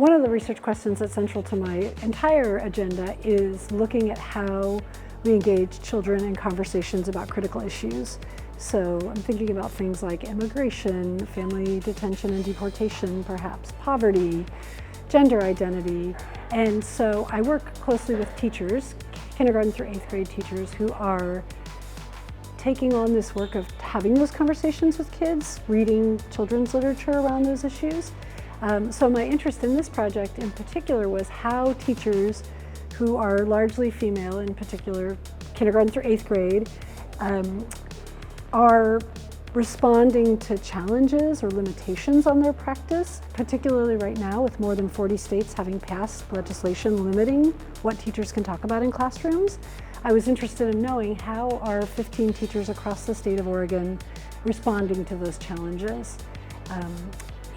One of the research questions that's central to my entire agenda is looking at how we engage children in conversations about critical issues. So I'm thinking about things like immigration, family detention and deportation, perhaps poverty, gender identity. And so I work closely with teachers, kindergarten through 8th grade teachers, who are taking on this work of having those conversations with kids, reading children's literature around those issues. So my interest in this project in particular was how teachers who are largely female, in particular kindergarten through 8th grade, are responding to challenges or limitations on their practice, particularly right now with more than 40 states having passed legislation limiting what teachers can talk about in classrooms. I was interested in knowing how are 15 teachers across the state of Oregon responding to those challenges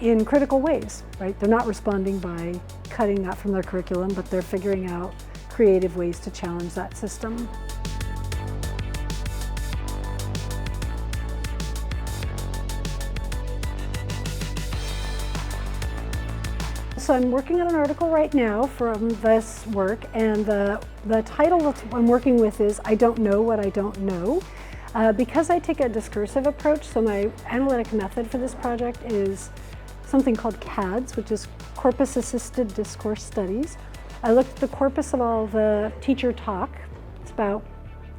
in critical ways, right? They're not responding by cutting that from their curriculum, but they're figuring out creative ways to challenge that system. So I'm working on an article right now from this work, and the title that I'm working with is I Don't Know What I Don't Know. Because I take a discursive approach, so my analytic method for this project is something called CADS, which is Corpus Assisted Discourse Studies. I looked at the corpus of all the teacher talk, it's about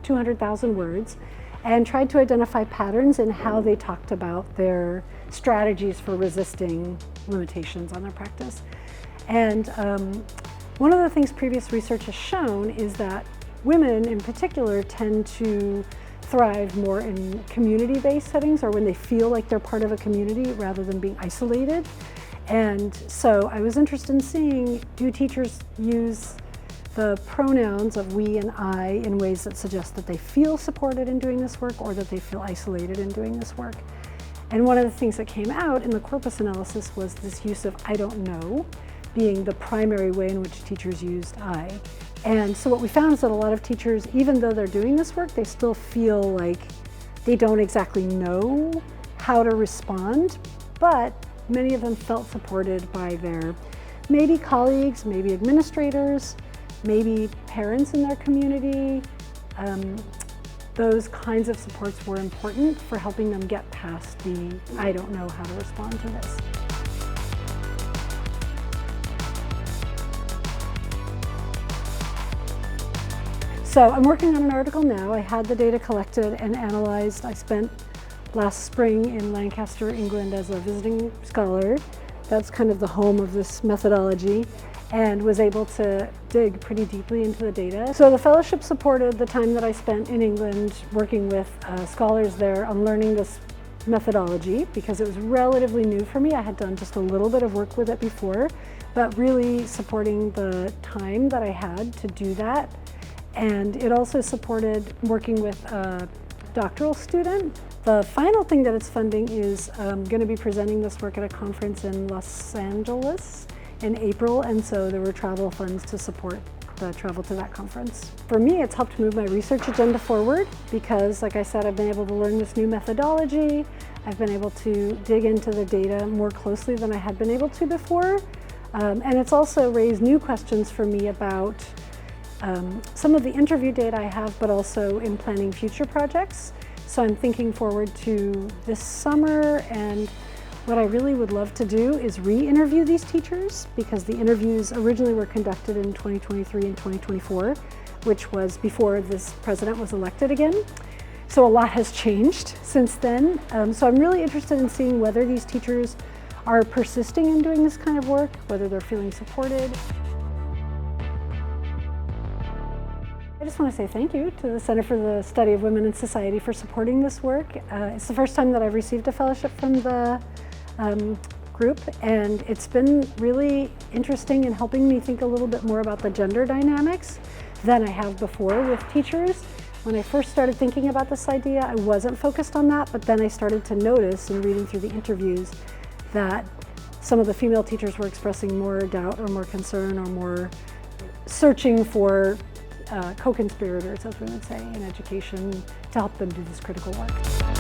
200,000 words, and tried to identify patterns in how they talked about their strategies for resisting limitations on their practice. And one of the things previous research has shown is that women in particular tend to thrive more in community-based settings, or when they feel like they're part of a community rather than being isolated. And so I was interested in seeing, do teachers use the pronouns of we and I in ways that suggest that they feel supported in doing this work or that they feel isolated in doing this work. And one of the things that came out in the corpus analysis was this use of I don't know being the primary way in which teachers used I. And so what we found is that a lot of teachers, even though they're doing this work, they still feel like they don't exactly know how to respond, but many of them felt supported by their maybe colleagues, maybe administrators, maybe parents in their community. Those kinds of supports were important for helping them get past the I don't know how to respond to this. So I'm working on an article now. I had the data collected and analyzed. I spent last spring in Lancaster, England as a visiting scholar. That's kind of the home of this methodology, and was able to dig pretty deeply into the data. So the fellowship supported the time that I spent in England working with scholars there on learning this methodology, because it was relatively new for me. I had done just a little bit of work with it before, but really supporting the time that I had to do that. And it also supported working with a doctoral student. The final thing that it's funding is going to be presenting this work at a conference in Los Angeles in April, and so there were travel funds to support the travel to that conference. For me, it's helped move my research agenda forward because, like I said, I've been able to learn this new methodology. I've been able to dig into the data more closely than I had been able to before. And it's also raised new questions for me about some of the interview data I have, but also in planning future projects. So I'm thinking forward to this summer, and what I really would love to do is re-interview these teachers, because the interviews originally were conducted in 2023 and 2024, which was before this president was elected again. So a lot has changed since then. So I'm really interested in seeing whether these teachers are persisting in doing this kind of work, whether they're feeling supported. I just want to say thank you to the Center for the Study of Women in Society for supporting this work. It's the first time that I've received a fellowship from the group, and it's been really interesting in helping me think a little bit more about the gender dynamics than I have before with teachers. When I first started thinking about this idea, I wasn't focused on that, but then I started to notice in reading through the interviews that some of the female teachers were expressing more doubt or more concern or more searching for co-conspirators, as we would say, in education to help them do this critical work.